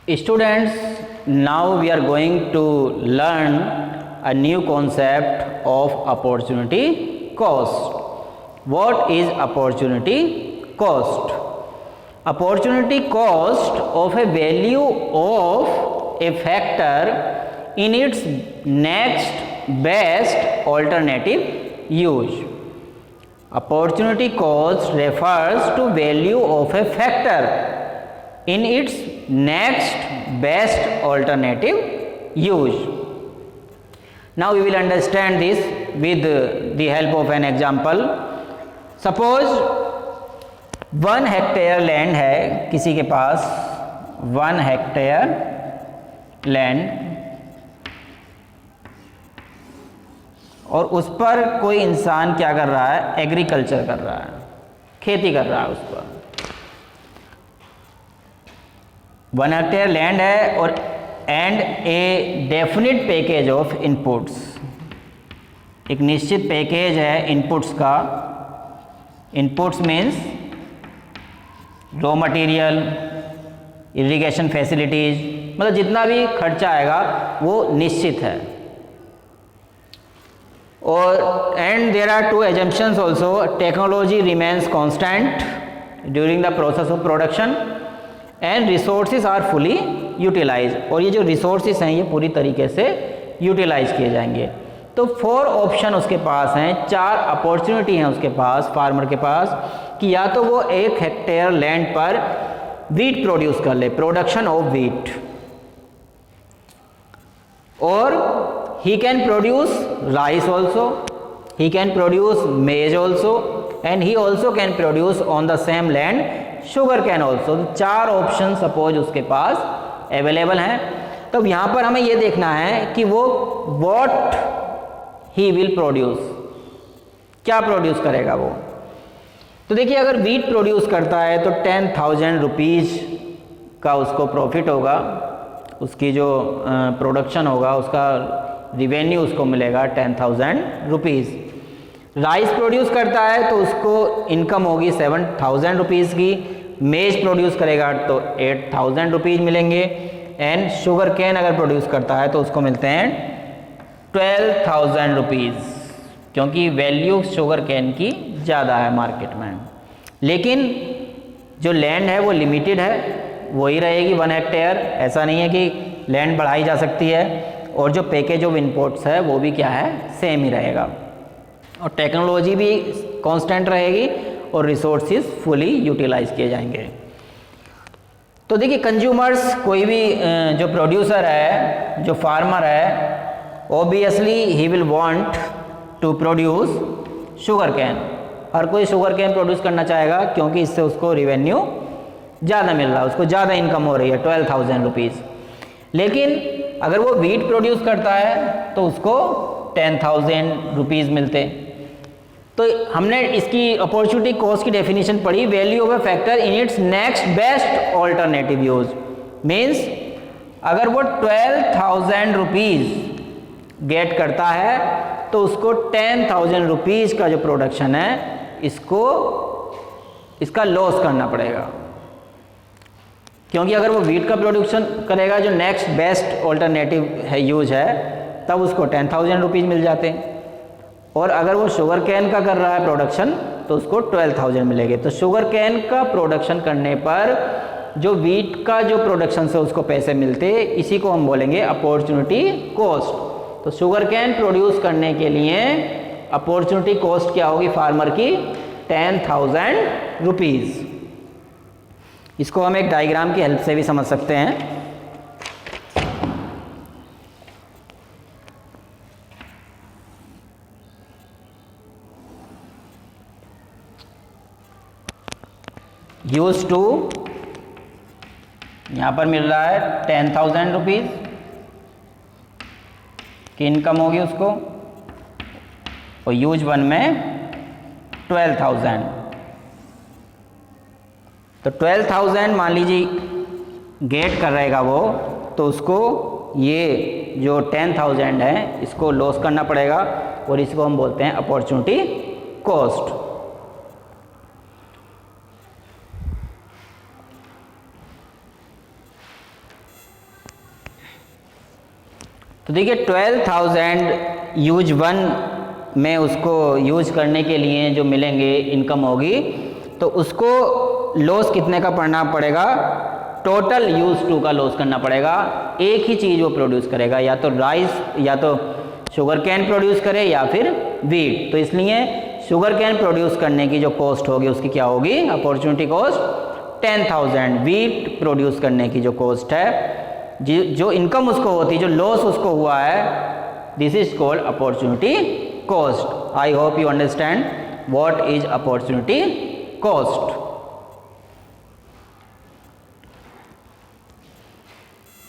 Students, now we are going to learn a new concept of opportunity cost. What is opportunity cost? Opportunity cost of a value of a factor in its next best alternative use. Opportunity cost refers to value of a factor in its next best alternative use. Now we will understand this with the help of an example. Suppose 1 hectare land है किसी के पास, 1 hectare land, और उस पर कोई इंसान क्या कर रहा है, एग्रीकल्चर कर रहा है, खेती कर रहा है उस पर। 1 हेक्टेयर लैंड है और and a definite package of inputs, एक निश्चित पैकेज है इनपुट्स का। Inputs means raw material, irrigation facilities, मतलब जितना भी खर्चा आएगा वो निश्चित है। और and there are 2 assumptions also. Technology remains constant during the process of production and resources are fully utilise, और ये जो रिसोर्सेज हैं ये पूरी तरीके से यूटिलाइज किए जाएंगे। तो 4 ऑप्शन उसके पास हैं, 4 अपॉर्चुनिटी हैं उसके पास, फार्मर के पास, कि या तो वो 1 हेक्टेयर लैंड पर वीट प्रोड्यूस कर ले, प्रोडक्शन ऑफ वीट, और he can produce rice also, he can produce maize also, and he also can produce on the same land sugarcane also. 4 option suppose उसके पास available हैं। तो यहाँ पर हमें ये देखना है कि वो व्हाट ही विल प्रोड्यूस, क्या प्रोड्यूस करेगा वो। तो देखिए, अगर वीट प्रोड्यूस करता है तो 10,000 रुपीज़ का उसको प्रॉफिट होगा, उसकी जो प्रोडक्शन होगा उसका रिवेन्यू उसको मिलेगा 10,000 रुपीज़। राइस प्रोड्यूस करता है तो उसको इनकम होगी 7,000 रुपीज़ की। मेज प्रोड्यूस करेगा तो 8,000 रुपीज़ मिलेंगे। एंड शुगर कैन अगर प्रोड्यूस करता है तो उसको मिलते हैं 12,000 रुपीज़, क्योंकि वैल्यू शुगर कैन की ज़्यादा है मार्केट में। लेकिन जो लैंड है वो लिमिटेड है, वही रहेगी 1 हेक्टेयर, ऐसा नहीं है कि लैंड बढ़ाई जा सकती है। और जो पैकेज ऑफ इनपुट्स है वो भी क्या है, सेम ही रहेगा, और टेक्नोलॉजी भी कांस्टेंट रहेगी और रिसोर्सेज फुली यूटिलाइज किए जाएंगे। तो देखिए, कंज्यूमर्स, कोई भी जो प्रोड्यूसर है, जो फार्मर है, obviously he will want to produce sugarcane. हर कोई शुगर कैन प्रोड्यूस करना चाहेगा, क्योंकि इससे उसको रिवेन्यू ज़्यादा मिल रहा है, उसको ज़्यादा इनकम हो रही है, 12,000 रुपीज़। लेकिन अगर वो वीट प्रोड्यूस करता है तो उसको 10,000 रुपीज़ मिलते। तो हमने इसकी अपॉर्चुनिटी कॉस्ट की डेफिनेशन पढ़ी, value of A factor in its next best alternative use. Means अगर वो 12,000 रुपीज़ गेट करता है तो उसको 10,000 रुपीज़ का जो प्रोडक्शन है इसका लॉस करना पड़ेगा, क्योंकि अगर वो वीट का प्रोडक्शन करेगा जो नेक्स्ट बेस्ट ऑल्टरनेटिव है यूज है, तब उसको 10,000 रुपीज़ मिल जाते हैं। और अगर वो शुगर कैन का कर रहा है प्रोडक्शन तो उसको 12,000 मिलेंगे। तो शुगर कैन का प्रोडक्शन करने पर जो वीट का जो प्रोडक्शन से उसको पैसे मिलते, इसी को हम बोलेंगे अपॉर्चुनिटी कॉस्ट। तो शुगर कैन प्रोड्यूस करने के लिए अपॉर्चुनिटी कॉस्ट क्या होगी फार्मर की, 10,000 रुपीज़। इसको हम एक डायग्राम की हेल्प से भी समझ सकते हैं। यूज टू, यहाँ पर मिल रहा है 10,000 रुपीज़ की इनकम होगी उसको, और यूज 1 में 12,000। तो 12,000 मान लीजिए गेट कर रहेगा वो, तो उसको ये जो 10,000 है इसको लॉस करना पड़ेगा, और इसको हम बोलते हैं अपॉर्चुनिटी कॉस्ट। तो देखिए 12,000 यूज 1 में उसको यूज करने के लिए जो मिलेंगे इनकम होगी, तो उसको लॉस कितने का पड़ना पड़ेगा, टोटल यूज 2 का लॉस करना पड़ेगा। एक ही चीज़ वो प्रोड्यूस करेगा, या तो राइस या तो शुगर कैन प्रोड्यूस करे या फिर वीट। तो इसलिए शुगर कैन प्रोड्यूस करने की जो कॉस्ट होगी उसकी क्या होगी, अपॉर्चुनिटी कॉस्ट 10,000। वीट प्रोड्यूस करने की जो कॉस्ट है, जो इनकम उसको होती, जो लॉस उसको हुआ है, this is called opportunity cost. I hope you understand what is opportunity cost.